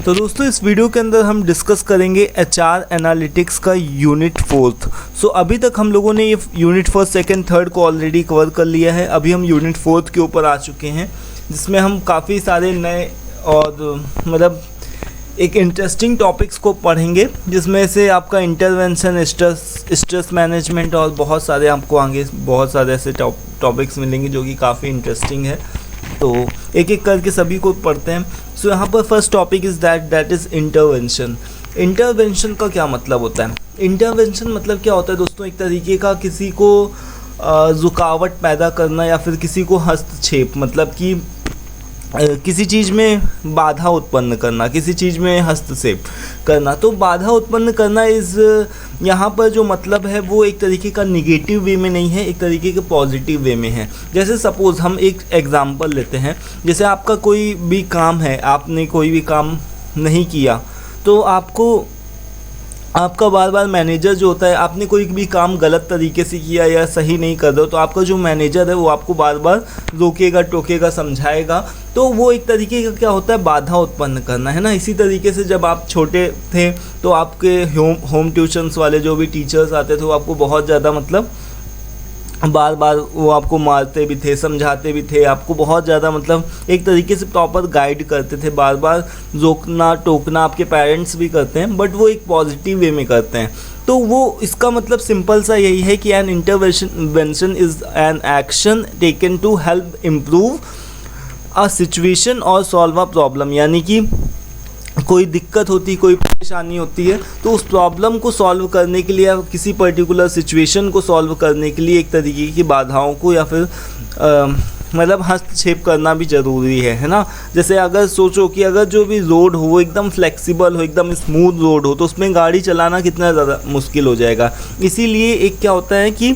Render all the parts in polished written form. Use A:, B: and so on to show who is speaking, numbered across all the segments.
A: तो दोस्तों इस वीडियो के अंदर हम डिस्कस करेंगे एचआर एनालिटिक्स का यूनिट 4। सो अभी तक हम लोगों ने ये यूनिट 1, 2, 3 को ऑलरेडी कवर कर लिया है। अभी हम यूनिट 4 के ऊपर आ चुके हैं, जिसमें हम काफ़ी सारे नए और मतलब एक इंटरेस्टिंग टॉपिक्स को पढ़ेंगे, जिसमें से आपका इंटरवेंशन, स्ट्रेस मैनेजमेंट और बहुत सारे आपको आगे बहुत सारे ऐसे टॉपिक्स मिलेंगे जो कि काफ़ी इंटरेस्टिंग है। तो एक एक करके सभी को पढ़ते हैं। सो यहाँ पर first topic is that is intervention. Intervention का क्या मतलब होता है? इंटरवेंशन मतलब क्या होता है दोस्तों? एक तरीके का किसी को रुकावट पैदा करना या फिर किसी को हस्तक्षेप, मतलब कि किसी चीज़ में बाधा उत्पन्न करना, किसी चीज़ में हस्तक्षेप करना। तो बाधा उत्पन्न करना इज़ यहाँ पर जो मतलब है वो एक तरीके का निगेटिव वे में नहीं है, एक तरीके के पॉजिटिव वे में है। जैसे सपोज़ हम एक एग्ज़ाम्पल लेते हैं, जैसे आपका कोई भी काम है, आपने कोई भी काम नहीं किया तो आपका बार बार मैनेजर जो होता है, आपने कोई भी काम गलत तरीके से किया या सही नहीं कर रहे हो तो आपका जो मैनेजर है वो आपको बार बार रोकेगा, टोकेगा, समझाएगा। तो वो एक तरीके का क्या होता है, बाधा उत्पन्न करना, है ना। इसी तरीके से जब आप छोटे थे तो आपके होम ट्यूशन्स वाले जो भी टीचर्स आते थे वो आपको बहुत ज़्यादा मतलब बार बार वो आपको मारते भी थे, समझाते भी थे, आपको बहुत ज़्यादा मतलब एक तरीके से प्रॉपर गाइड करते थे, बार बार रोकना टोकना आपके पेरेंट्स भी करते हैं, बट वो एक पॉजिटिव वे में करते हैं। तो वो इसका मतलब सिंपल सा यही है कि an intervention is an action taken to help improve a situation और सॉल्व अ प्रॉब्लम। यानी कि कोई दिक्कत होती, कोई परेशानी होती है तो उस प्रॉब्लम को सॉल्व करने के लिए या किसी पर्टिकुलर सिचुएशन को सॉल्व करने के लिए एक तरीके की बाधाओं को या फिर मतलब हस्तक्षेप करना भी ज़रूरी है ना। जैसे अगर सोचो कि अगर जो भी रोड हो वो एकदम फ्लेक्सिबल हो, एकदम स्मूथ रोड हो तो उसमें गाड़ी चलाना कितना ज़्यादा मुश्किल हो जाएगा। इसीलिए एक क्या होता है कि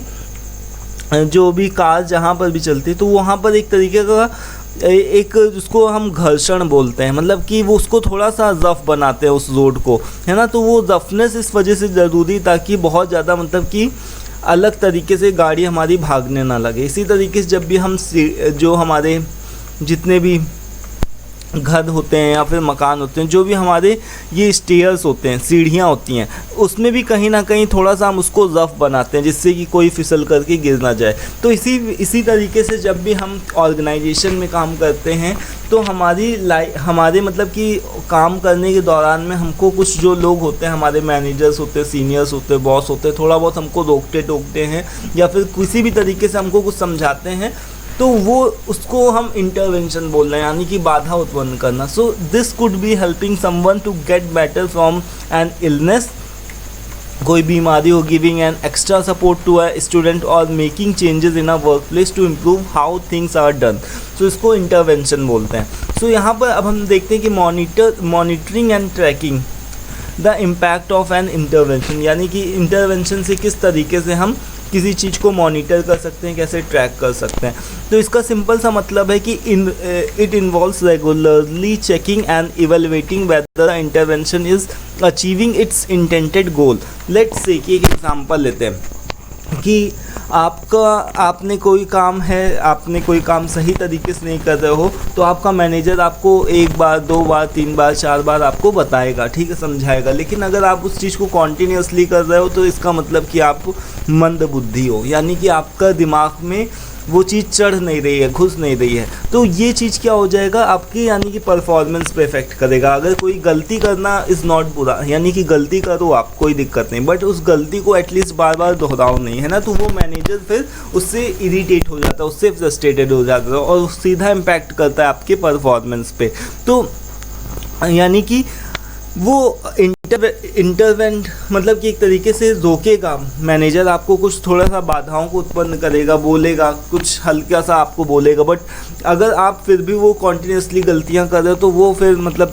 A: जो भी कार जहाँ पर भी चलती है तो वहाँ पर एक तरीके का एक उसको हम घर्षण बोलते हैं, मतलब कि वो उसको थोड़ा सा रफ बनाते हैं उस रोड को, है ना। तो वो रफनेस इस वजह से ज़रूरी ताकि बहुत ज़्यादा मतलब कि अलग तरीके से गाड़ी हमारी भागने ना लगे। इसी तरीके से जब भी हम जो हमारे जितने भी घर होते हैं या फिर मकान होते हैं, जो भी हमारे ये स्टेयर्स होते हैं, सीढ़ियाँ होती हैं, उसमें भी कहीं ना कहीं थोड़ा सा हम उसको रफ बनाते हैं जिससे कि कोई फिसल करके गिर ना जाए। तो इसी तरीके से जब भी हम ऑर्गेनाइजेशन में काम करते हैं तो हमारे मतलब कि काम करने के दौरान में हमको कुछ जो लोग होते हैं, हमारे मैनेजर्स होते हैं, सीनियर्स होते हैं, बॉस होते हैं, थोड़ा बहुत हमको रोकते टोकते हैं या फिर किसी भी तरीके से हमको कुछ समझाते हैं, तो वो उसको हम इंटरवेंशन बोल रहे हैं, यानी कि बाधा उत्पन्न करना। So this could be helping someone to get better from an illness, कोई बीमारी हो, giving an extra support to a student और making changes in a work place to improve how things are done. So इसको intervention बोलते हैं। सो यहाँ पर अब हम देखते हैं कि monitoring and tracking the impact of an intervention, यानी कि इंटरवेंशन से किस तरीके से हम किसी चीज़ को मॉनिटर कर सकते हैं, कैसे ट्रैक कर सकते हैं। तो इसका सिंपल सा मतलब है कि it involves regularly checking and evaluating whether the intervention is achieving it's intended goal. Let's say कि एक एग्जांपल लेते हैं कि आपने कोई काम सही तरीके से नहीं कर रहे हो तो आपका मैनेजर आपको 1 बार, 2 बार, 3 बार, 4 बार आपको बताएगा, ठीक है, समझाएगा। लेकिन अगर आप उस चीज़ को कॉन्टीन्यूसली कर रहे हो तो इसका मतलब कि आप मंद बुद्धि हो, यानी कि आपका दिमाग में वो चीज़ चढ़ नहीं रही है, घुस नहीं रही है। तो ये चीज़ क्या हो जाएगा आपकी, यानी कि परफॉर्मेंस पे इफेक्ट करेगा। अगर कोई गलती करना इज़ नॉट बुरा, यानी कि गलती करो आप, कोई दिक्कत नहीं, बट उस गलती को एटलीस्ट बार बार दोहराओ नहीं, है ना। तो वो मैनेजर फिर उससे इरिटेट हो जाता है, उससे फ्रस्ट्रेटेड हो जाता है और सीधा इम्पैक्ट करता है आपके परफॉर्मेंस पे। तो यानी कि वो इंटरवेंट मतलब कि एक तरीके से रोकेगा मैनेजर, आपको कुछ थोड़ा सा बाधाओं को उत्पन्न करेगा, बोलेगा, कुछ हल्का सा आपको बोलेगा, बट अगर आप फिर भी वो कॉन्टीन्यूसली गलतियां कर रहे हो तो वो फिर मतलब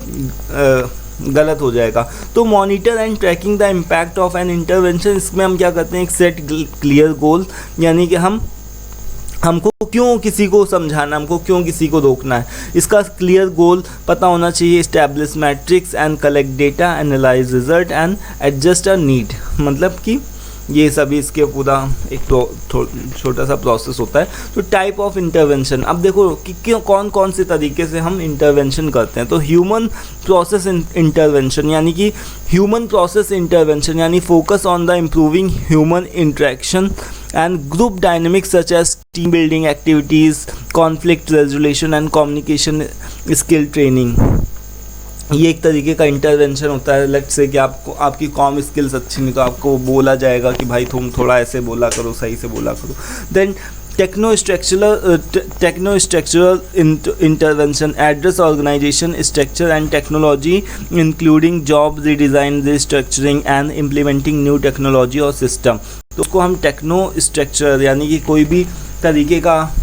A: गलत हो जाएगा। तो monitor and tracking the impact of an intervention, इसमें हम क्या करते हैं, एक सेट क्लियर गोल, यानी कि हमको क्यों किसी को समझाना, हमको क्यों किसी को रोकना है, इसका क्लियर गोल पता होना चाहिए। Establish matrix and collect data, analyse result and adjust a need, मतलब कि ये सभी इसके पूरा एक छोटा सा प्रोसेस होता है। तो टाइप ऑफ इंटरवेंशन, अब देखो कि क्यों कौन कौन से तरीके से हम इंटरवेंशन करते हैं। तो ह्यूमन प्रोसेस इंटरवेंशन यानी कि ह्यूमन प्रोसेस इंटरवेंशन यानी focus on the improving human interaction and group dynamics such as team building activities, conflict resolution and communication skill training। ये एक तरीके का इंटरवेंशन होता है। लेट्स से कि आपको आपकी कॉम स्किल्स अच्छी नहीं तो आपको बोला जाएगा कि भाई तुम थोड़ा ऐसे बोला करो, सही से बोला करो। Then techno structural intervention address organisation structure and technology including job redesign, restructuring and implementing new technology और सिस्टम। तो उसको हम टेक्नो स्ट्रक्चर यानी कि कोई भी तरीके का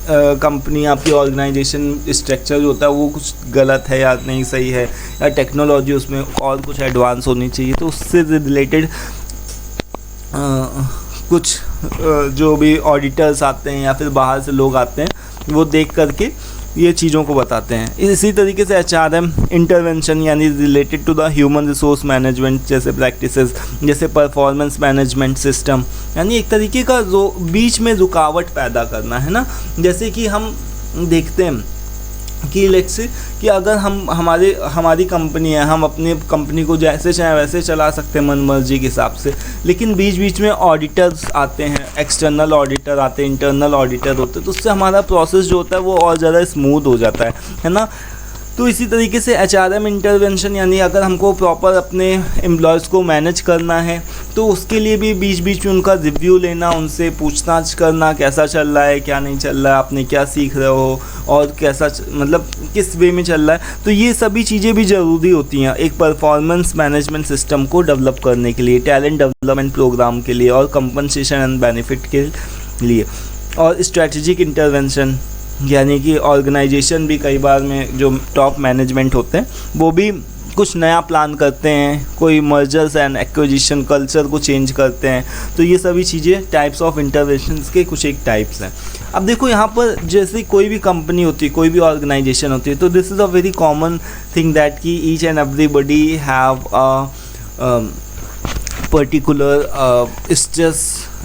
A: कंपनी आपकी ऑर्गेनाइजेशन स्ट्रक्चर जो होता है वो कुछ गलत है या नहीं सही है, या टेक्नोलॉजी उसमें और कुछ एडवांस होनी चाहिए, तो उससे रिलेटेड कुछ जो भी ऑडिटर्स आते हैं या फिर बाहर से लोग आते हैं वो देख करके ये चीज़ों को बताते हैं। इसी तरीके से HRM इंटरवेंशन यानी related to the human resource management जैसे प्रैक्टिसेस, जैसे परफॉर्मेंस मैनेजमेंट सिस्टम, यानी एक तरीके का जो बीच में रुकावट पैदा करना है ना। जैसे कि हम देखते हैं कि लेट्स से कि अगर हमारी कंपनी है, हम अपनी कंपनी को जैसे चाहे वैसे चला सकते हैं मन मर्जी के हिसाब से, लेकिन बीच बीच में ऑडिटर्स आते हैं, एक्सटर्नल ऑडिटर आते हैं, इंटरनल ऑडिटर होते हैं, तो उससे हमारा प्रोसेस जो होता है वो और ज़्यादा स्मूथ हो जाता है ना। तो इसी तरीके से HRM इंटरवेंशन यानी अगर हमको प्रॉपर अपने एम्प्लॉयज़ को मैनेज करना है तो उसके लिए भी बीच बीच में उनका रिव्यू लेना, उनसे पूछताछ करना कैसा चल रहा है, क्या नहीं चल रहा है, आपने क्या सीख रहे हो और कैसा मतलब किस वे में चल रहा है। तो ये सभी चीज़ें भी ज़रूरी होती हैं एक परफॉर्मेंस मैनेजमेंट सिस्टम को डेवलप करने के लिए, टैलेंट डेवलपमेंट प्रोग्राम के लिए और कंपनसेशन एंड बेनिफिट के लिए। और स्ट्रेटजिक इंटरवेंशन यानी कि ऑर्गेनाइजेशन भी कई बार में जो टॉप मैनेजमेंट होते हैं वो भी कुछ नया प्लान करते हैं, कोई मर्जर्स एंड एक्विजिशन कल्चर को चेंज करते हैं। तो ये सभी चीज़ें टाइप्स ऑफ इंटरवेंशंस के कुछ एक टाइप्स हैं। अब देखो यहाँ पर जैसे कोई भी कंपनी होती है, कोई भी ऑर्गेनाइजेशन होती है, तो this is a very common thing that कि each and everybody have a particular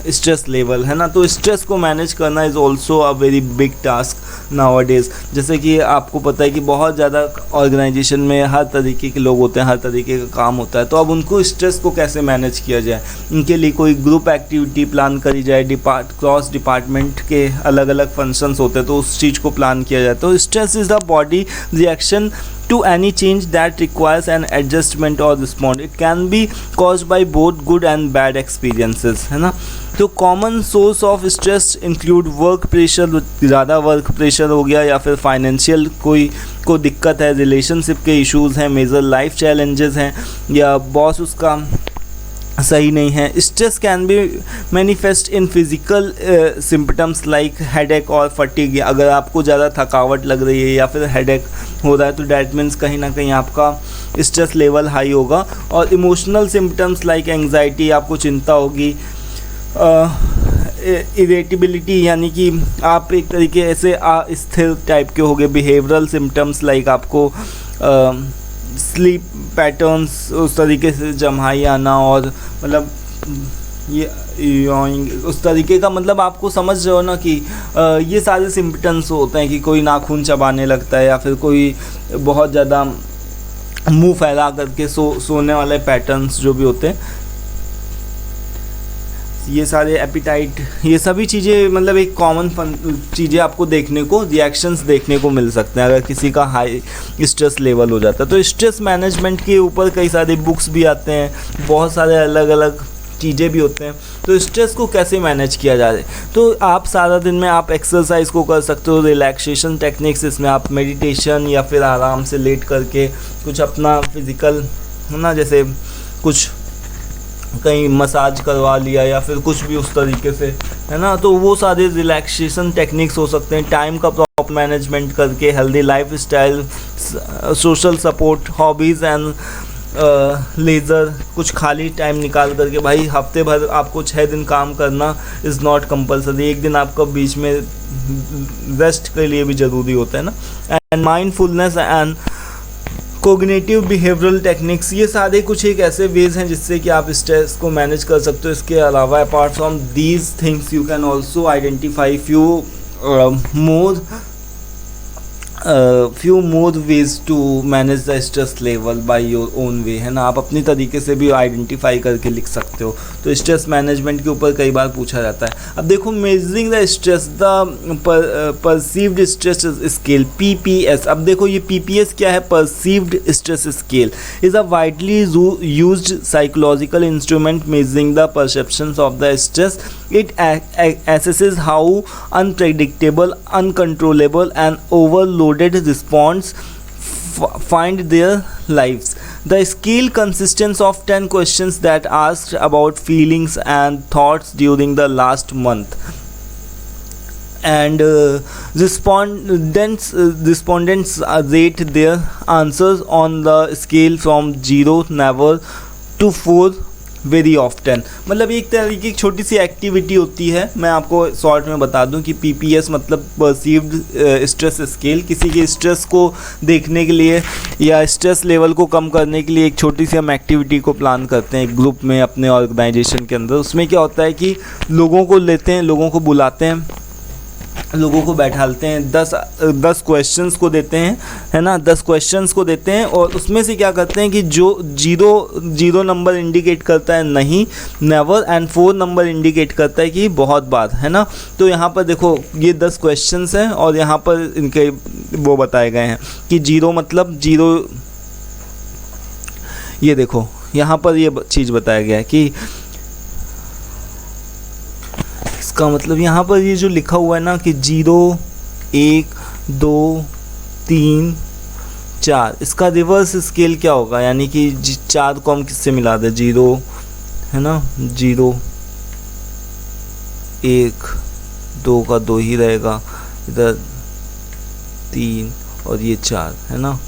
A: stress level है ना। तो स्ट्रेस को मैनेज करना is also a very big task nowadays. जैसे कि आपको पता है कि बहुत ज़्यादा ऑर्गेनाइजेशन में हर तरीके के लोग होते हैं, हर तरीके का काम होता है, तो अब उनको स्ट्रेस को कैसे मैनेज किया जाए, उनके लिए कोई ग्रुप एक्टिविटी प्लान करी जाए, क्रॉस डिपार्टमेंट के अलग अलग फंक्शंस होते हैं तो उस चीज़ को प्लान किया जाए। तो stress is the body reaction to any change that requires an adjustment or response. It can be caused by both good and bad experiences, है ना। तो common source of stress include work pressure, ज़्यादा work pressure हो गया, या फिर financial को दिक्कत है, रिलेशनशिप के इश्यूज़ हैं, मेजर लाइफ चैलेंजेस हैं, या बॉस उसका सही नहीं है। Stress can be manifest in physical symptoms like headache और फटीग। अगर आपको ज़्यादा थकावट लग रही है या फिर हेडेक हो रहा है तो डैट मीन्स कहीं ना कहीं आपका स्ट्रेस लेवल हाई होगा। और इमोशनल सिम्पटम्स लाइक एंग्जाइटी, आपको चिंता होगी, इरिटेबिलिटी यानी कि आप एक तरीके ऐसे अस्थिर टाइप के हो गए। बिहेवियरल सिम्टम्स लाइक आपको स्लीप पैटर्न्स उस तरीके से जम्हाई आना, और मतलब ये उस तरीके का, मतलब आपको समझ रहे हो ना कि ये सारे सिम्पटम्स होते हैं कि कोई नाखून चबाने लगता है, या फिर कोई बहुत ज़्यादा मुंह फैला करके सोने वाले पैटर्न्स जो भी होते हैं, ये सारे एपिटाइट, ये सभी चीज़ें मतलब एक कॉमन चीज़ें आपको देखने को, रिएक्शंस देखने को मिल सकते हैं अगर किसी का हाई स्ट्रेस लेवल हो जाता है। तो स्ट्रेस मैनेजमेंट के ऊपर कई सारे बुक्स भी आते हैं, बहुत सारे अलग अलग चीज़ें भी होते हैं। तो स्ट्रेस को कैसे मैनेज किया जाए, तो आप सारा दिन में आप एक्सरसाइज को कर सकते हो, रिलैक्सेशन टेक्निक्स, इसमें आप मेडिटेशन या फिर आराम से लेट करके कुछ अपना फिज़िकल है ना, जैसे कुछ कहीं मसाज करवा लिया या फिर कुछ भी उस तरीके से है ना, तो वो सारे रिलैक्सेशन टेक्निक्स हो सकते हैं। टाइम का प्रॉपर मैनेजमेंट करके, healthy life style, social support, hobbies and laser, कुछ खाली टाइम निकाल करके, भाई हफ्ते भर आपको 6 दिन काम करना इज़ नॉट कंपल्सरी, एक दिन आपको बीच में रेस्ट के लिए भी ज़रूरी होता है ना। And mindfulness and cognitive behavioural techniques, ये सारे कुछ एक ऐसे वेज हैं जिससे कि आप स्ट्रेस को मैनेज कर सकते हो। इसके अलावा apart from these things you can also identify few more ways to manage the stress level by your own way, है ना। आप अपनी तरीके से भी आइडेंटिफाई करके लिख सकते हो। तो स्ट्रेस मैनेजमेंट के ऊपर कई बार पूछा जाता है। अब देखो, measuring the stress, the perceived stress scale, PPS। अब देखो ये PPS क्या है, perceived stress scale is a widely used psychological instrument measuring the perceptions of the stress. It assesses how unpredictable, uncontrollable and overloaded response find their lives. The scale consists of 10 questions that asked about feelings and thoughts during the last month. And respondents rate their answers on the scale from 0 never to 4 very often. मतलब एक तरीके की छोटी सी activity होती है। मैं आपको short में बता दूं कि PPS मतलब परसीव्ड स्ट्रेस स्केल, किसी के स्ट्रेस को देखने के लिए या स्ट्रेस लेवल को कम करने के लिए एक छोटी सी हम एक्टिविटी को प्लान करते हैं एक ग्रुप में अपने ऑर्गेनाइजेशन के अंदर। उसमें क्या होता है कि लोगों को लेते हैं, लोगों को बुलाते हैं, लोगों को बैठालते हैं, 10 क्वेश्चंस को देते हैं, है ना। 10 क्वेश्चंस को देते हैं और उसमें से क्या करते हैं कि जो जीरो नंबर इंडिकेट करता है नहीं, नेवर, एंड 4 नंबर इंडिकेट करता है कि बहुत बार, है ना। तो यहाँ पर देखो ये 10 क्वेश्चंस हैं और यहाँ पर इनके वो बताए गए हैं कि 0 मतलब 0। ये देखो यहाँ पर ये चीज़ बताया गया है कि इसका मतलब यहाँ पर ये जो लिखा हुआ है ना कि 0, 1, 2, 3, 4, इसका रिवर्स स्केल क्या होगा, यानी कि 4 को हम किससे मिला दें, 0, है ना, 0, 1, 2 का 2 ही रहेगा, इधर 3 और ये 4, है ना।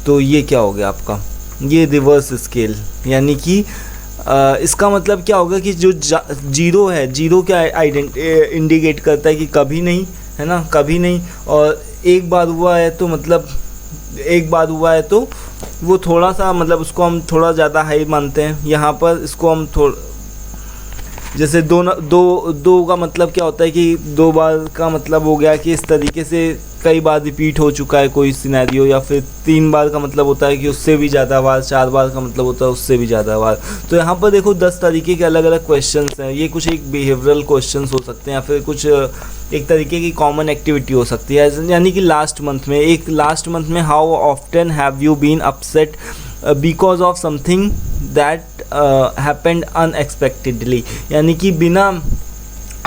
A: तो ये क्या हो गया आपका, ये रिवर्स स्केल, यानी कि इसका मतलब क्या होगा कि जो 0 है, 0 क्या इंडिकेट करता है कि कभी नहीं, है ना, कभी नहीं। और एक बार हुआ है तो मतलब एक बार हुआ है तो वो थोड़ा सा, मतलब उसको हम थोड़ा ज़्यादा हाई मानते हैं। यहाँ पर इसको हम जैसे दो का मतलब क्या होता है कि 2 बार का मतलब हो गया कि इस तरीके से कई बार रिपीट हो चुका है कोई सिनेरियो, या फिर 3 बार का मतलब होता है कि उससे भी ज़्यादा बार, 4 बार का मतलब होता है उससे भी ज़्यादा बार। तो यहाँ पर देखो 10 तरीके के अलग अलग क्वेश्चंस हैं। ये कुछ एक बिहेवियरल क्वेश्चंस हो सकते हैं या फिर कुछ एक तरीके की कॉमन एक्टिविटी हो सकती है। यानी कि लास्ट मंथ में how often have you been upset because of something that happened unexpectedly, यानी कि बिना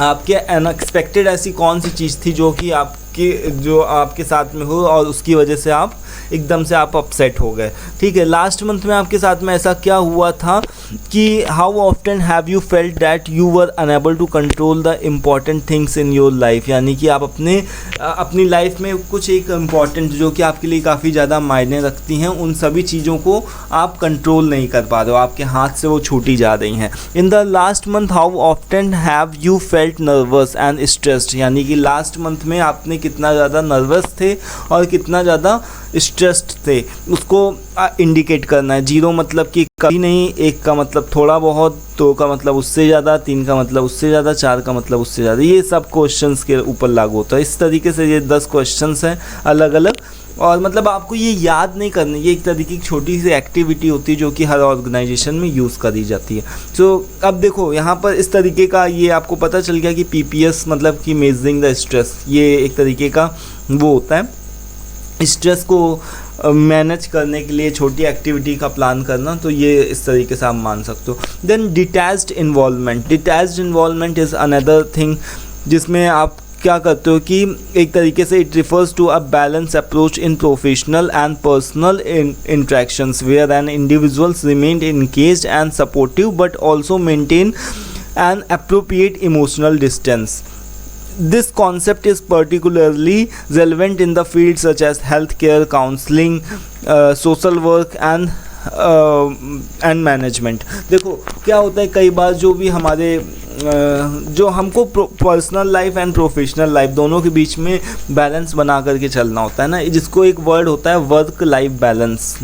A: आपके अनएक्सपेक्टेड ऐसी कौन सी चीज़ थी जो आपके साथ में हो और उसकी वजह से आप एकदम से आप अपसेट हो गए। ठीक है, लास्ट मंथ में आपके साथ में ऐसा क्या हुआ था कि how often have you felt that you were unable to control the important things in your life, यानी कि आप अपनी लाइफ में कुछ एक इम्पॉर्टेंट जो कि आपके लिए काफ़ी ज़्यादा मायने रखती हैं, उन सभी चीज़ों को आप कंट्रोल नहीं कर पा रहे हो, आपके हाथ से वो छूटी जा रही हैं। In the last month how often have you felt nervous and stressed, यानी कि लास्ट मंथ में आपने कितना ज़्यादा नर्वस थे और कितना ज़्यादा स्ट्रेस्ड थे, उसको इंडिकेट करना है। 0 मतलब कि कभी नहीं, 1 का मतलब थोड़ा बहुत, 2 का मतलब उससे ज़्यादा, 3 का मतलब उससे ज़्यादा, 4 का मतलब उससे ज़्यादा। ये सब क्वेश्चंस के ऊपर लागू होता है। इस तरीके से ये 10 क्वेश्चंस हैं अलग अलग, और मतलब आपको ये याद नहीं करना, ये एक तरीके की छोटी सी एक्टिविटी होती है जो कि हर ऑर्गेनाइजेशन में यूज़ करी जाती है। सो अब देखो यहाँ पर इस तरीके का ये आपको पता चल गया कि PPS मतलब कि मेजरिंग द स्ट्रेस, ये एक तरीके का वो होता है स्ट्रेस को मैनेज करने के लिए छोटी एक्टिविटी का प्लान करना। तो ये इस तरीके से आप मान सकते हो। Then detached involvement is another thing, जिसमें आप क्या करते हो कि एक तरीके से it refers to a balance approach in professional and personal interactions where an individuals remain engaged and supportive but also maintain an appropriate emotional distance. This concept is particularly relevant in the fields such as healthcare, counseling, social work and and management. देखो क्या होता है, कई बार जो भी हमारे जो हमको personal life and professional life दोनों के बीच में बैलेंस बना करके चलना होता है ना, जिसको एक वर्ड होता है work life balance,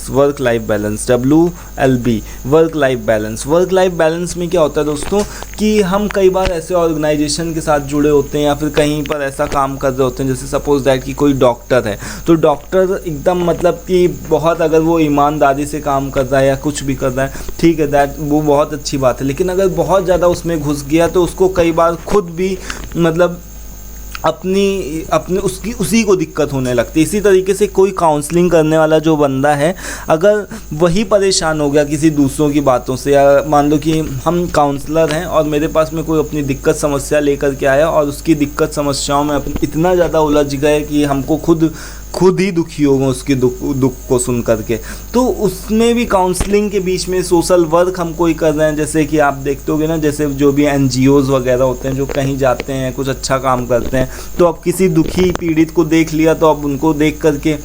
A: work life balance, WLB, work life balance. Work life balance में क्या होता है दोस्तों कि हम कई बार ऐसे ऑर्गेनाइजेशन के साथ जुड़े होते हैं या फिर कहीं पर ऐसा काम कर रहे होते हैं, जैसे सपोज दैट कि कोई डॉक्टर है, तो डॉक्टर एकदम मतलब कि बहुत, अगर वो ईमानदारी से काम कर रहा है या कुछ भी कर रहा है, ठीक है, दैट वो बहुत अच्छी बात है। लेकिन अगर बहुत ज़्यादा उसमें घुस गया तो उसको कई बार खुद भी मतलब अपनी उसकी उसी को दिक्कत होने लगती है। इसी तरीके से कोई काउंसलिंग करने वाला जो बंदा है, अगर वही परेशान हो गया किसी दूसरों की बातों से, या मान लो कि हम काउंसलर हैं और मेरे पास में कोई अपनी दिक्कत समस्या लेकर के आया और उसकी दिक्कत समस्याओं में इतना ज़्यादा उलझ गए कि हमको खुद ही दुखी होगा उसके दुख को सुन करके, तो उसमें भी काउंसलिंग के बीच में सोशल वर्क हम कोई कर रहे हैं। जैसे कि आप देखते होगे ना, जैसे जो भी NGOs वगैरह होते हैं जो कहीं जाते हैं कुछ अच्छा काम करते हैं, तो अब किसी दुखी पीड़ित को देख लिया तो अब उनको देख करके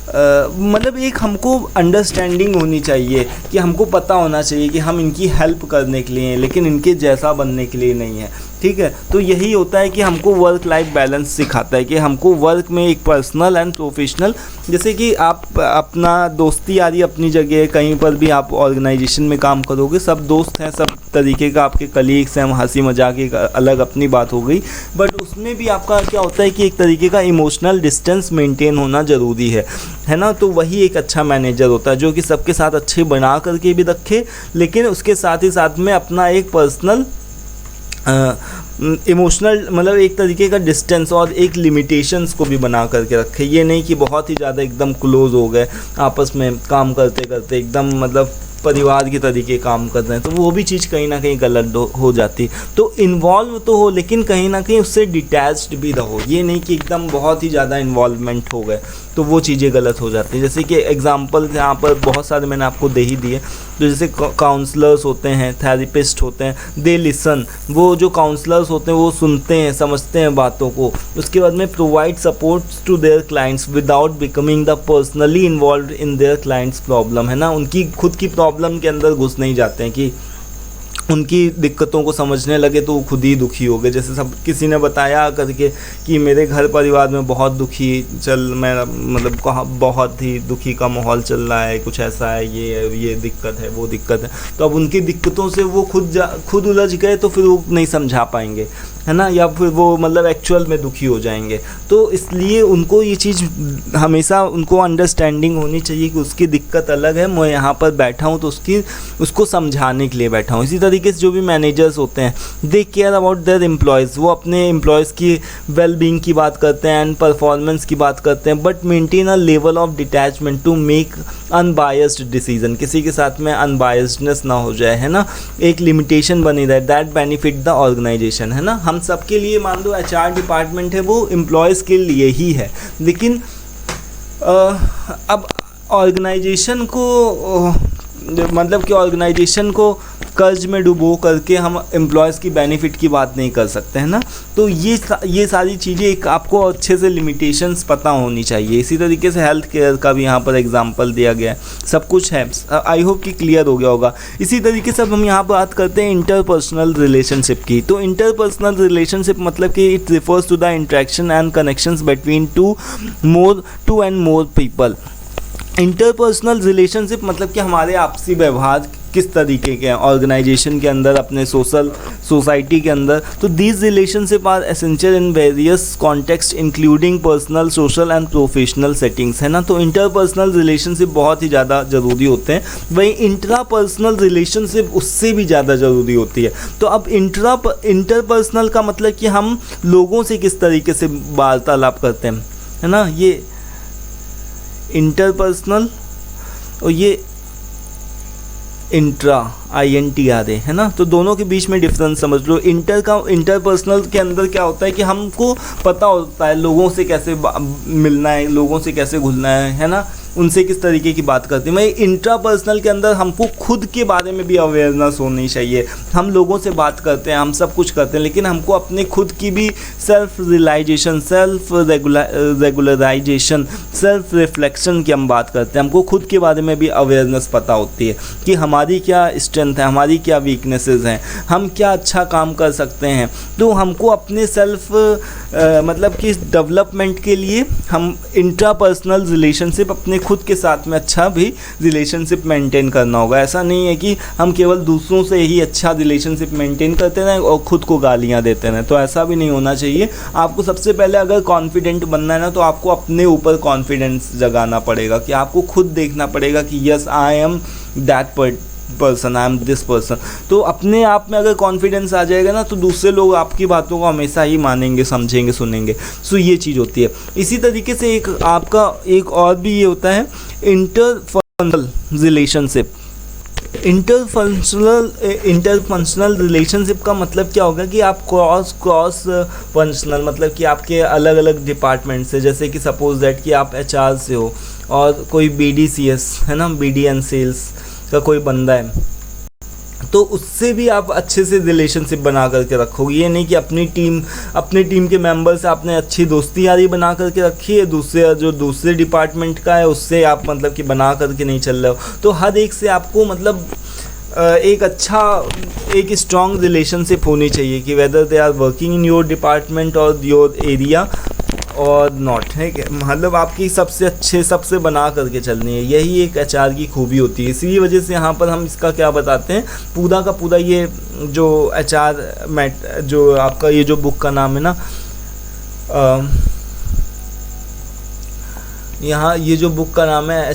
A: मतलब एक हमको अंडरस्टैंडिंग होनी चाहिए कि हमको पता होना चाहिए कि हम इनकी हेल्प करने के लिए हैं, लेकिन इनके जैसा बनने के लिए नहीं है, ठीक है। तो यही होता है कि हमको वर्क लाइफ बैलेंस सिखाता है कि हमको वर्क में एक पर्सनल एंड प्रोफेशनल, जैसे कि आप अपना दोस्ती यारी अपनी जगह, कहीं पर भी आप ऑर्गेनाइजेशन में काम करोगे, सब दोस्त हैं, सब तरीके का आपके कलीग्स हैं, हंसी मजाक एक अलग अपनी बात हो गई, बट उसमें भी आपका क्या होता है कि एक तरीके का इमोशनल डिस्टेंस मेंटेन होना ज़रूरी है ना। तो वही एक अच्छा मैनेजर होता है जो कि सबके साथ अच्छे बना करके भी रखे, लेकिन उसके साथ ही साथ में अपना एक पर्सनल इमोशनल मतलब एक तरीके का डिस्टेंस और एक लिमिटेशंस को भी बना करके रखे। ये नहीं कि बहुत ही ज़्यादा एकदम क्लोज हो गए आपस में काम करते करते, एकदम मतलब परिवार के तरीके काम कर रहे हैं, तो वो भी चीज़ कहीं ना कहीं गलत हो जाती। तो इन्वॉल्व तो हो, लेकिन कहीं ना कहीं उससे डिटैच्ड भी रहो। ये नहीं कि एकदम बहुत ही ज़्यादा इन्वॉल्वमेंट हो गए, तो वो चीज़ें गलत हो जाती हैं। जैसे कि एग्जांपल यहाँ पर बहुत सारे मैंने आपको दे ही दिए। तो जैसे काउंसलर्स होते हैं, थेरेपिस्ट होते हैं, दे लिसन, वो जो काउंसलर्स होते हैं वो सुनते हैं, समझते हैं बातों को। उसके बाद में provide support to their clients without becoming the personally involve in their clients problem, है ना। उनकी खुद की प्रॉब्लम के अंदर घुस नहीं जाते हैं कि उनकी दिक्कतों को समझने लगे तो वो खुद ही दुखी हो गए। जैसे सब किसी ने बताया करके कि मेरे घर परिवार में बहुत दुखी मैं मतलब कहाँ बहुत ही दुखी का माहौल चल रहा है, कुछ ऐसा है, ये दिक्कत है, वो दिक्कत है, तो अब उनकी दिक्कतों से वो खुद उलझ गए तो फिर वो नहीं समझा पाएंगे, है ना, या फिर वो मतलब एक्चुअल में दुखी हो जाएंगे। तो इसलिए उनको ये चीज़ हमेशा उनको अंडरस्टैंडिंग होनी चाहिए कि उसकी दिक्कत अलग है, मैं यहाँ पर बैठा हूँ तो उसको समझाने के लिए बैठा हूँ। इसी तरीके से जो भी मैनेजर्स होते हैं, they care about their employees, वो अपने एम्प्लॉयज़ की वेल बीइंग की बात करते हैं एंड परफॉर्मेंस की बात करते हैं, but maintain a level of detachment to make unbiased decision. किसी के साथ में अनबायस्डनेस ना हो जाए, है ना, एक लिमिटेशन बनी रहे, दैट बेनिफिट द ऑर्गेनाइजेशन, है ना। हम सबके लिए मान लो HR डिपार्टमेंट है वो एम्प्लॉयज़ के लिए ही है, लेकिन अब ऑर्गेनाइजेशन को मतलब कि ऑर्गेनाइजेशन को कर्ज में डुबो करके हम एम्प्लॉयज़ की बेनिफिट की बात नहीं कर सकते, है ना। तो ये सारी चीज़ें एक आपको अच्छे से लिमिटेशंस पता होनी चाहिए। इसी तरीके से हेल्थ केयर का भी यहाँ पर एग्जांपल दिया गया है, सब कुछ है। आई होप कि क्लियर हो गया होगा। इसी तरीके से अब हम यहाँ बात करते हैं इंटरपर्सनल रिलेशनशिप की। तो इंटरपर्सनल रिलेशनशिप मतलब कि it refers to the interaction and connections between two and more people. Interpersonal relationship मतलब कि हमारे आपसी व्यवहार किस तरीके के हैं ऑर्गेनाइजेशन के अंदर, अपने सोसाइटी के अंदर। तो these relationship are essential in various context including personal, social and professional settings, है ना। तो इंटरपर्सनल रिलेशनशिप बहुत ही ज़्यादा ज़रूरी होते हैं, वहीं इंट्रापर्सनल रिलेशनशिप उससे भी ज़्यादा ज़रूरी होती है। तो अब इंटरपर्सनल का मतलब कि हम लोगों से किस तरीके से वार्तालाप करते हैं, है ना, ये इंटरपर्सनल, और ये इंट्रा INTRA, है ना। तो दोनों के बीच में डिफरेंस समझ लो। इंटरपर्सनल के अंदर क्या होता है कि हमको पता होता है लोगों से कैसे मिलना है, लोगों से कैसे घुलना है ना, उनसे किस तरीके की बात करते हैं। मैं इंट्रापर्सनल के अंदर हमको खुद के बारे में भी अवेयरनेस होनी चाहिए। हम लोगों से बात करते हैं, हम सब कुछ करते हैं, लेकिन हमको अपने खुद की भी self realisation, self regularisation, self reflection की हम बात करते हैं। हमको खुद के बारे में भी अवेयरनेस पता होती है कि हमारी क्या स्ट्रेंथ है, हमारी क्या वीकनेसेस हैं, हम क्या अच्छा काम कर सकते हैं। तो हमको अपने सेल्फ मतलब कि डेवलपमेंट के लिए हम इंट्रापर्सनल रिलेशनशिप अपने खुद के साथ में अच्छा भी रिलेशनशिप मेंटेन करना होगा। ऐसा नहीं है कि हम केवल दूसरों से ही अच्छा रिलेशनशिप मेंटेन करते रहें और ख़ुद को गालियाँ देते रहें, तो ऐसा भी नहीं होना चाहिए। आपको सबसे पहले अगर कॉन्फिडेंट बनना है ना, तो आपको अपने ऊपर कॉन्फिडेंस जगाना पड़ेगा कि आपको खुद देखना पड़ेगा कि yes I am that person, I am this person. तो अपने आप में अगर कॉन्फिडेंस आ जाएगा ना, तो दूसरे लोग आपकी बातों को हमेशा ही मानेंगे, समझेंगे, सुनेंगे। सो ये चीज़ होती है। इसी तरीके से एक आपका एक और भी ये होता है इंटरपर्सनल रिलेशनशिप। इंटरपर्सनल रिलेशनशिप का मतलब क्या होगा कि आप क्रॉस पर्सनल, मतलब कि आपके अलग अलग डिपार्टमेंट से, जैसे कि सपोज दैट कि आप HR से हो और कोई BDCS है ना, BD सेल्स का कोई बंदा है, तो उससे भी आप अच्छे से रिलेशनशिप बना करके रखोगे। ये नहीं कि अपनी टीम के मेंबर से आपने अच्छी दोस्ती यारी बना करके रखी है, दूसरे डिपार्टमेंट का है उससे आप मतलब कि बना करके नहीं चल रहे हो। तो हर एक से आपको मतलब एक स्ट्रॉन्ग रिलेशनशिप होनी चाहिए कि whether they are working in your department और योर एरिया और नॉट, है क्या, मतलब आपकी सबसे अच्छे सबसे बना करके चलनी है। यही एक HR की खूबी होती है। इसी वजह से यहाँ पर हम इसका क्या बताते हैं, पूरा का पूरा ये जो HR जो आपका ये जो बुक का नाम है ना, यहाँ ये जो बुक का नाम है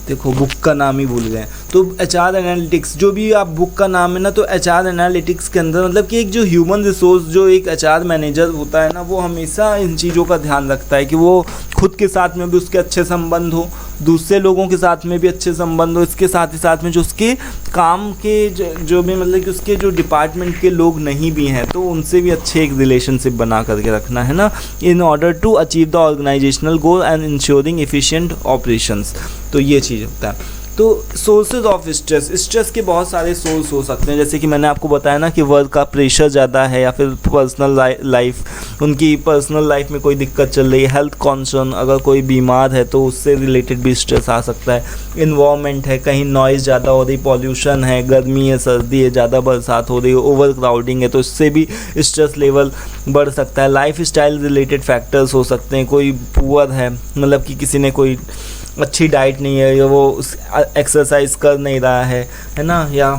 A: देखो बुक का नाम ही भूल गए। तो HR एनालिटिक्स जो भी आप बुक का नाम है ना, तो HR एनालिटिक्स के अंदर मतलब कि एक जो ह्यूमन रिसोर्स जो एक HR मैनेजर होता है ना, वो हमेशा इन चीज़ों का ध्यान रखता है कि वो खुद के साथ में भी उसके अच्छे संबंध हो, दूसरे लोगों के साथ में भी अच्छे संबंध हो, इसके साथ ही साथ में जो उसके काम के जो भी मतलब कि उसके जो डिपार्टमेंट के लोग नहीं भी हैं, तो उनसे भी अच्छे एक रिलेशनशिप बना करके रखना है ना, in order to achieve the organisational goal and ensuring efficient operations. तो ये चीज़ होता है। तो सोर्सेज ऑफ स्ट्रेस के बहुत सारे सोर्स हो सकते हैं, जैसे कि मैंने आपको बताया ना कि वर्क का प्रेशर ज़्यादा है, या फिर पर्सनल लाइफ, उनकी पर्सनल लाइफ में कोई दिक्कत चल रही है, हेल्थ कॉन्सर्न, अगर कोई बीमार है तो उससे रिलेटेड भी स्ट्रेस आ सकता है। इन्वायरमेंट है, कहीं नॉइज़ ज़्यादा हो रही, पॉल्यूशन है, गर्मी है, सर्दी है, ज़्यादा बरसात हो रही है, ओवर क्राउडिंग है, तो इससे भी स्ट्रेस लेवल बढ़ सकता है। लाइफ स्टाइल रिलेटेड फैक्टर्स हो सकते हैं, कोई पुअर है, मतलब कि किसी ने कोई अच्छी डाइट नहीं है, या वो एक्सरसाइज कर नहीं रहा है ना, या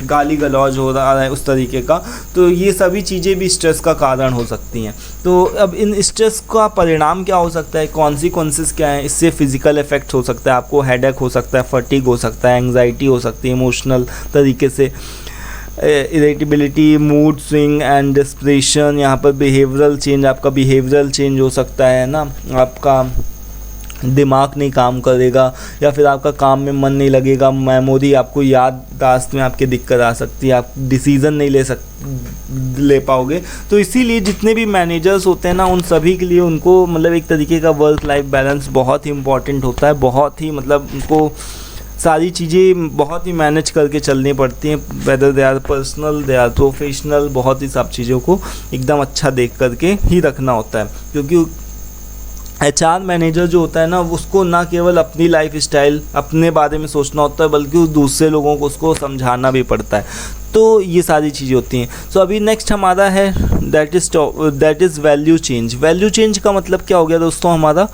A: गाली गलौज हो रहा है उस तरीके का, तो ये सभी चीज़ें भी स्ट्रेस का कारण हो सकती हैं। तो अब इन स्ट्रेस का परिणाम क्या हो सकता है, कॉन्सिक्वेंसेस क्या है, इससे फिजिकल इफेक्ट हो सकता है, आपको हेडेक हो सकता है, फटीग हो सकता है, एंग्जाइटी हो सकती है, इमोशनल तरीके से irritability, mood swing and depression, यहाँ पर बिहेवियरल चेंज, आपका बिहेवियरल चेंज हो सकता है ना, आपका दिमाग नहीं काम करेगा, या फिर आपका काम में मन नहीं लगेगा, मेमोरी, आपको याददाश्त में आपकी दिक्कत आ सकती है, आप डिसीज़न नहीं ले पाओगे। तो इसीलिए जितने भी मैनेजर्स होते हैं ना, उन सभी के लिए उनको मतलब एक तरीके का वर्क लाइफ बैलेंस बहुत ही इम्पॉर्टेंट होता है, बहुत ही मतलब उनको सारी चीज़ें बहुत ही मैनेज करके चलनी पड़ती हैं, whether they are personal, they are professional, बहुत ही सब चीज़ों को एकदम अच्छा देख करके ही रखना होता है। क्योंकि HR मैनेजर जो होता है ना, उसको ना केवल अपनी लाइफ स्टाइल, अपने बारे में सोचना होता है, बल्कि दूसरे लोगों को उसको समझाना भी पड़ता है। तो ये सारी चीज़ें होती हैं। सो अभी नेक्स्ट हमारा है that is value change. Value change का मतलब क्या हो गया दोस्तों हमारा,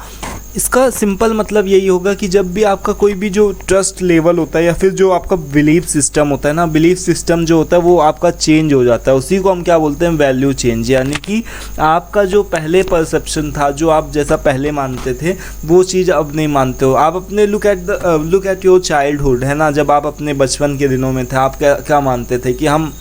A: इसका सिंपल मतलब यही होगा कि जब भी आपका कोई भी जो ट्रस्ट लेवल होता है, या फिर जो आपका बिलीफ सिस्टम होता है ना, बिलीफ सिस्टम जो होता है वो आपका चेंज हो जाता है, उसी को हम क्या बोलते हैं, वैल्यू चेंज। यानी कि आपका जो पहले परसेप्शन था, जो आप जैसा पहले मानते थे, वो चीज़ अब नहीं मानते हो। आप अपने लुक एट योर चाइल्डहुड, है ना, जब आप अपने बचपन के दिनों में थे, आप क्या मानते थे कि हम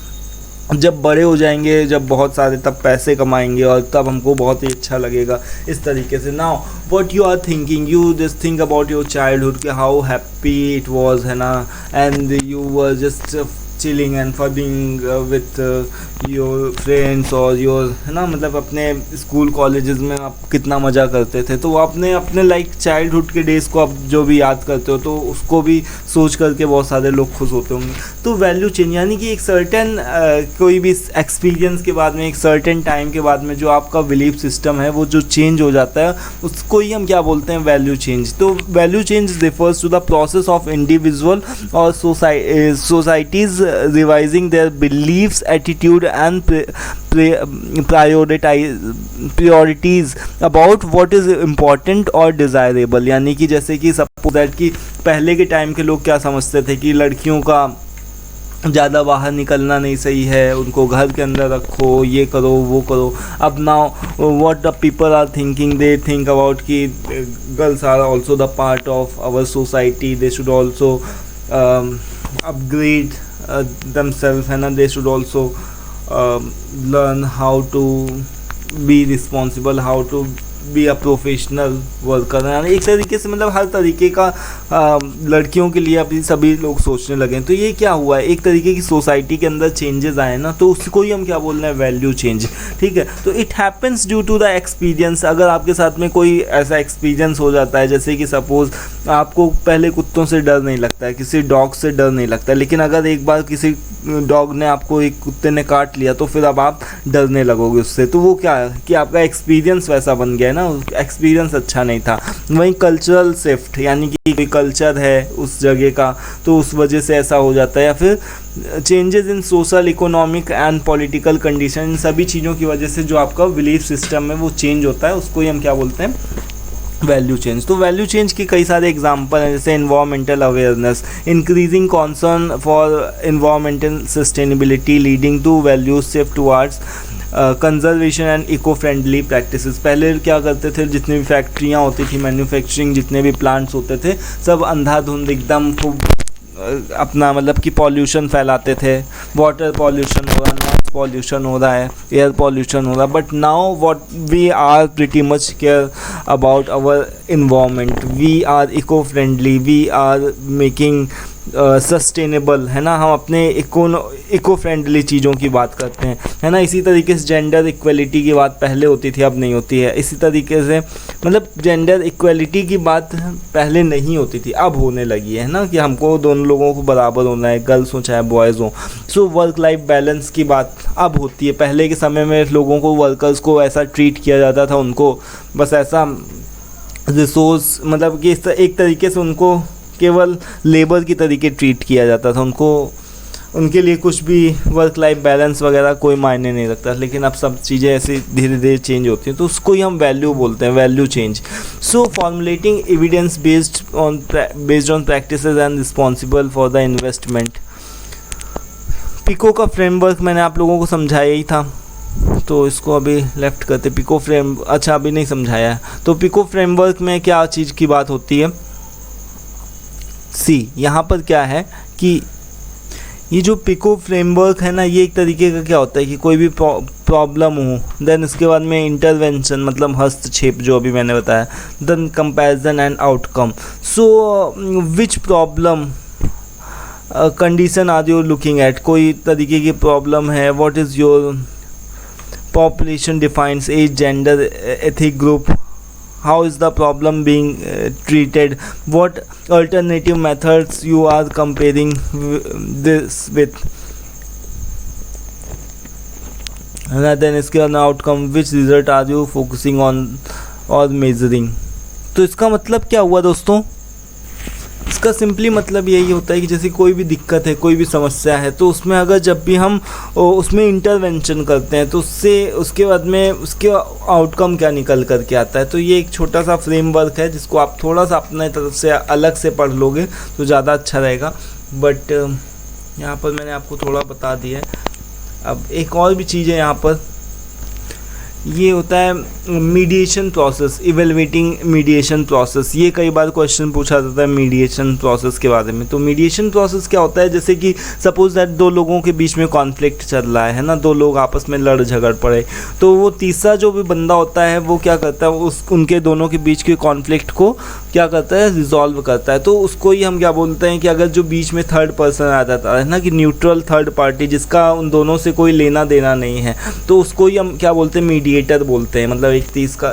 A: जब बड़े हो जाएंगे, जब बहुत सारे तब पैसे कमाएंगे और तब हमको बहुत ही अच्छा लगेगा, इस तरीके से। Now what you are thinking, you just think about your childhood कि हाउ हैप्पी इट वाज, है ना, and you were just chilling and phubbing with your friends और योर, है ना, मतलब अपने स्कूल कॉलेजेस में आप कितना मज़ा करते थे, तो आपने अपने लाइक चाइल्डहुड के डेज़ को आप जो भी याद करते हो तो उसको भी सोच करके बहुत सारे लोग खुश होते होंगे। तो वैल्यू चेंज यानी कि एक सर्टेन कोई भी एक्सपीरियंस के बाद में, एक सर्टेन टाइम के बाद में जो आपका बिलीफ सिस्टम है वो जो चेंज हो जाता है उसको ही हम क्या बोलते हैं, वैल्यू चेंज। तो value change refers to the process of individual और societies revising their beliefs, attitude and priorities about what is important और डिज़ायरेबल। यानी कि जैसे कि सपोज दैट कि पहले के टाइम के लोग क्या समझते थे कि लड़कियों का ज़्यादा बाहर निकलना नहीं सही है, उनको घर के अंदर रखो, ये करो वो करो। अब now what the people are thinking, they think about कि girls are also the part of our society, they should also upgrade themselves, है ना, they should also learn how to be responsible, how to be a professional worker. यानी एक तरीके से मतलब हर तरीके का लड़कियों के लिए अभी सभी लोग सोचने लगे हैं। तो ये क्या हुआ है, एक तरीके की सोसाइटी के अंदर चेंजेस आए ना, तो उसको ही हम क्या बोल रहे हैं, वैल्यू चेंज। ठीक है, तो it happens due to the experience. अगर आपके साथ में कोई ऐसा एक्सपीरियंस हो जाता है, जैसे कि सपोज़ आपको पहले कुत्तों से डर नहीं लगता है, किसी डॉग से डर नहीं लगता है, लेकिन अगर एक बार किसी डॉग ने आपको, एक कुत्ते ने काट लिया, तो फिर अब आप डरने लगोगे उससे। तो वो क्या है कि आपका एक्सपीरियंस वैसा बन गया ना, एक्सपीरियंस अच्छा नहीं था। वहीं कल्चरल शिफ्ट, यानी कि कोई कल्चर है उस जगह का, तो उस वजह से ऐसा हो जाता है। या फिर changes in social, economic and political condition, इन सभी चीज़ों की वजह से जो आपका बिलीफ सिस्टम है वो चेंज होता है, उसको ही हम क्या बोलते हैं, वैल्यू चेंज। तो वैल्यू चेंज के कई सारे एग्जांपल हैं, जैसे environmental awareness, increasing concern for environmental sustainability leading to value shift towards conservation and eco friendly practices. पहले क्या करते थे, जितनी भी फैक्ट्रियाँ होती थी, मैन्युफैक्चरिंग जितने भी प्लांट्स होते थे, सब अंधाधुंध एकदम खूब अपना मतलब कि पॉल्यूशन फैलाते थे। वाटर पॉल्यूशन हो रहा, नॉइस पॉल्यूशन हो रहा है, एयर पॉल्यूशन हो रहा। But now what we are pretty much care about our environment, we are eco friendly, we are making sustainable, है ना, हम अपने इको फ्रेंडली चीज़ों की बात करते हैं, है ना। इसी तरीके से जेंडर इक्वलिटी की बात पहले होती थी, अब नहीं होती है। इसी तरीके से मतलब जेंडर इक्वलिटी की बात पहले नहीं होती थी, अब होने लगी है ना, कि हमको दोनों लोगों को बराबर होना है, गर्ल्स हो चाहे बॉयज़ हो। सो वर्क लाइफ बैलेंस की बात अब होती है। पहले के समय में लोगों को, वर्कर्स को ऐसा ट्रीट किया जाता था, उनको बस ऐसा रिसोर्स, मतलब कि एक तरीके से उनको केवल लेबर की तरीके ट्रीट किया जाता था, उनको उनके लिए कुछ भी वर्क लाइफ बैलेंस वगैरह कोई मायने नहीं रखता। लेकिन अब सब चीज़ें ऐसे धीरे धीरे चेंज होती हैं, तो उसको ही हम वैल्यू बोलते हैं, value change. So formulating evidence based on practices and responsible for the investment. PICO का फ्रेमवर्क मैंने आप लोगों को समझाया ही था, तो इसको अभी लेफ्ट करते। पिको फ्रेम, अच्छा अभी नहीं समझाया। तो पिको फ्रेमवर्क में क्या चीज़ की बात होती है, सी यहाँ पर क्या है कि ये जो पिको फ्रेमवर्क है ना, ये एक तरीके का क्या होता है कि कोई भी प्रॉब्लम हो, देन इसके बाद में इंटरवेंशन, मतलब हस्तक्षेप जो अभी मैंने बताया, then comparison and outcome. So which problem condition are you looking at, कोई तरीके की प्रॉब्लम है, what is your population defines age, gender, ethic group, how is the problem being treated, what alternative methods you are comparing this with, and then इसके बाद outcome, which result are you focusing on or measuring। तो इसका मतलब क्या हुआ दोस्तों, इसका simply मतलब यही होता है कि जैसे कोई भी दिक्कत है, कोई भी समस्या है, तो उसमें अगर जब भी हम उसमें इंटरवेंशन करते हैं, तो उससे उसके बाद में उसके आउटकम क्या निकल कर के आता है। तो ये एक छोटा सा फ्रेमवर्क है, जिसको आप थोड़ा सा अपने तरफ से अलग से पढ़ लोगे तो ज़्यादा अच्छा रहेगा। बट यहाँ पर मैंने आपको थोड़ा बता दिया है। अब एक और भी चीज़ है यहाँ पर, ये होता है mediation process, evaluating mediation process. ये कई बार क्वेश्चन पूछा जाता है मीडिएशन प्रोसेस के बारे में। तो मीडिएशन प्रोसेस क्या होता है, जैसे कि सपोज दैट दो लोगों के बीच में कॉन्फ्लिक्ट चल रहा है ना, दो लोग आपस में लड़ झगड़ पड़े, तो वो तीसरा जो भी बंदा होता है वो क्या करता है, उनके दोनों के बीच के कॉन्फ्लिक्ट को क्या करता है, रिजॉल्व करता है। तो उसको ही हम क्या बोलते हैं कि अगर जो बीच में थर्ड पर्सन आ जाता है ना, कि न्यूट्रल थर्ड पार्टी जिसका उन दोनों से कोई लेना देना नहीं है, तो उसको ही हम क्या बोलते हैं, मीडिएटर बोलते हैं। मतलब एक तीस का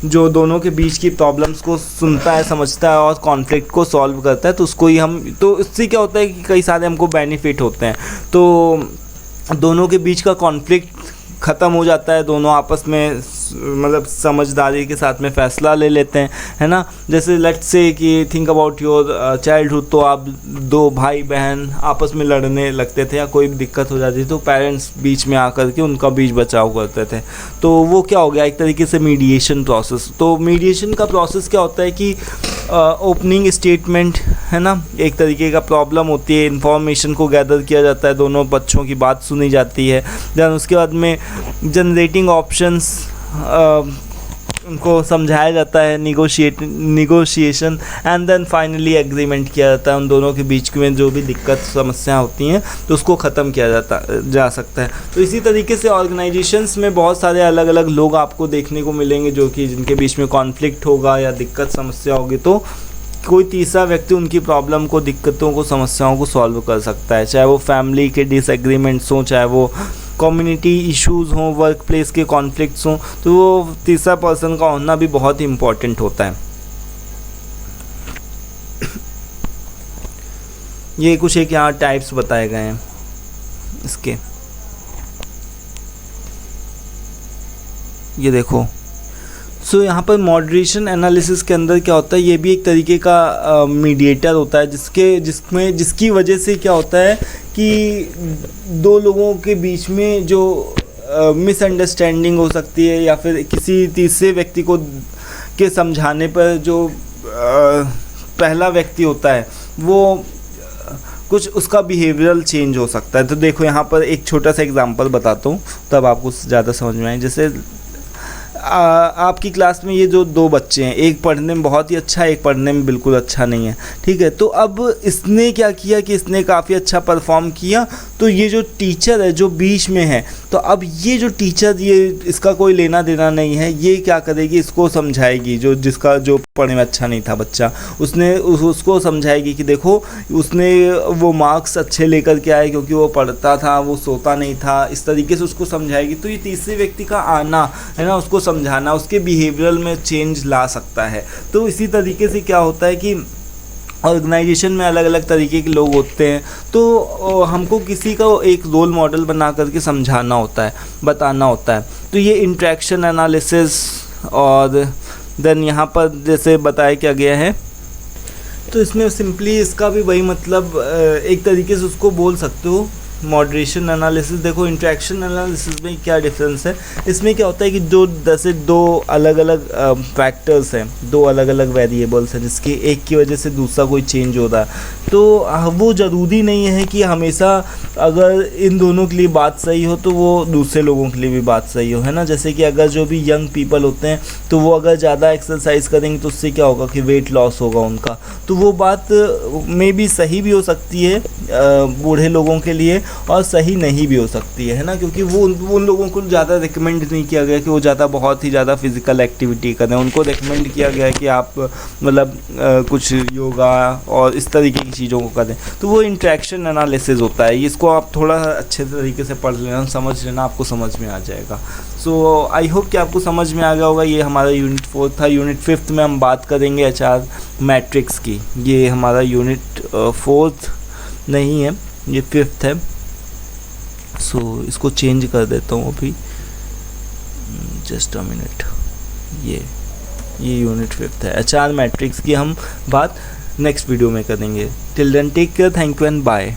A: जो दोनों के बीच की प्रॉब्लम्स को सुनता है, समझता है और कॉन्फ्लिक्ट को सॉल्व करता है, तो उसको ही हम, तो इससे क्या होता है कि कई सारे हमको बेनिफिट होते हैं। तो दोनों के बीच का कॉन्फ्लिक्ट ख़त्म हो जाता है, दोनों आपस में मतलब समझदारी के साथ में फ़ैसला ले लेते हैं, है ना। जैसे लेट्स से कि थिंक अबाउट योर चाइल्डहुड, तो आप दो भाई बहन आपस में लड़ने लगते थे या कोई दिक्कत हो जाती थी, तो पेरेंट्स बीच में आकर के उनका बीच बचाव करते थे। तो वो क्या हो गया, एक तरीके से मीडिएशन प्रोसेस। तो मीडिएशन का प्रोसेस क्या होता है कि ओपनिंग स्टेटमेंट, है ना, एक तरीके का प्रॉब्लम होती है, इन्फॉर्मेशन को गैदर किया जाता है, दोनों पक्षों की बात सुनी जाती है, देन उसके बाद में जनरेटिंग ऑप्शंस उनको समझाया जाता है, negotiation, and then finally agreement किया जाता है। उन दोनों के बीच में जो भी दिक्कत समस्या होती हैं तो उसको ख़त्म किया जा सकता है। तो इसी तरीके से ऑर्गेनाइजेशंस में बहुत सारे अलग अलग लोग आपको देखने को मिलेंगे जो कि जिनके बीच में कॉन्फ्लिक्ट होगा या दिक्कत समस्या होगी, तो कोई तीसरा व्यक्ति उनकी प्रॉब्लम को, दिक्कतों को, समस्याओं को सॉल्व कर सकता है। चाहे वो फैमिली के डिसएग्रीमेंट्स हों, चाहे वो कम्युनिटी इश्यूज़ हों, वर्क प्लेस के कॉन्फ्लिक्ट्स हों, तो वो तीसरा पर्सन का होना भी बहुत ही इम्पोर्टेंट होता है। ये कुछ एक यहाँ टाइप्स बताए गए हैं इसके, ये देखो। सो यहाँ पर मॉडरेशन एनालिसिस के अंदर क्या होता है, ये भी एक तरीके का मीडिएटर होता है, जिसकी वजह से क्या होता है कि दो लोगों के बीच में जो मिसअंडरस्टैंडिंग हो सकती है, या फिर किसी तीसरे व्यक्ति को के समझाने पर जो पहला व्यक्ति होता है वो कुछ उसका बिहेवियरल चेंज हो सकता है। तो देखो यहाँ पर एक छोटा सा एग्जांपल बताता हूँ, तब आपको ज़्यादा समझ में आए। जैसे आपकी क्लास में ये जो दो बच्चे हैं, एक पढ़ने में बहुत ही अच्छा है, एक पढ़ने में बिल्कुल अच्छा नहीं है, ठीक है। तो अब इसने क्या किया कि इसने काफ़ी अच्छा परफॉर्म किया, तो ये जो टीचर है जो बीच में है, तो अब ये जो टीचर, ये इसका कोई लेना देना नहीं है, ये क्या करेगी, इसको समझाएगी, जो पढ़ने में अच्छा नहीं था बच्चा, उसको समझाएगी कि देखो उसने वो मार्क्स अच्छे लेकर के आए क्योंकि वो पढ़ता था, वो सोता नहीं था, इस तरीके से उसको समझाएगी। तो ये तीसरे व्यक्ति का आना है ना, उसको समझाना उसके बिहेवियरल में चेंज ला सकता है। तो इसी तरीके से क्या होता है कि ऑर्गेनाइजेशन में अलग अलग तरीके के लोग होते हैं, तो हमको किसी का एक रोल मॉडल बना करके समझाना होता है, बताना होता है। तो ये इंट्रैक्शन एनालिसिस, और देन यहाँ पर जैसे बताया क्या गया है, तो इसमें सिंपली इसका भी वही मतलब एक तरीके से उसको बोल सकते हो मॉडरेशन एनालिसिस। देखो इंट्रैक्शन एनालिसिस में क्या डिफरेंस है, इसमें क्या होता है कि जो जैसे दो अलग अलग फैक्टर्स हैं, दो अलग अलग वेरिएबल्स हैं, जिसके एक की वजह से दूसरा कोई चेंज हो रहा है, तो वो ज़रूरी नहीं है कि हमेशा अगर इन दोनों के लिए बात सही हो तो वो दूसरे लोगों के लिए भी बात सही हो, है ना। जैसे कि अगर जो भी यंग पीपल होते हैं तो वो अगर ज़्यादा एक्सरसाइज करेंगे तो उससे क्या होगा कि वेट लॉस होगा उनका, तो वो बात में भी सही भी हो सकती है बूढ़े लोगों के लिए, और सही नहीं भी हो सकती है ना, क्योंकि वो उन लोगों को ज़्यादा रिकमेंड नहीं किया गया कि वो बहुत ही ज़्यादा फिजिकल एक्टिविटी करें। उनको रिकमेंड किया गया है कि आप मतलब कुछ योगा और इस तरीके की चीज़ों को करें। तो वो इंट्रैक्शन एनालिसिस होता है, इसको आप थोड़ा अच्छे तरीके से पढ़ लेना, समझ लेना, आपको समझ में आ जाएगा। सो आई होप कि आपको समझ में आ गया होगा। ये हमारा यूनिट 4 था। यूनिट 5 में हम बात करेंगे HR मैट्रिक्स की। ये हमारा यूनिट 4 नहीं है, ये 5 है। सो इसको चेंज कर देता हूँ अभी, जस्ट अ मिनट। ये यूनिट 5 है। HR मैट्रिक्स की हम बात नेक्स्ट वीडियो में करेंगे। Till then take care, thank you and bye.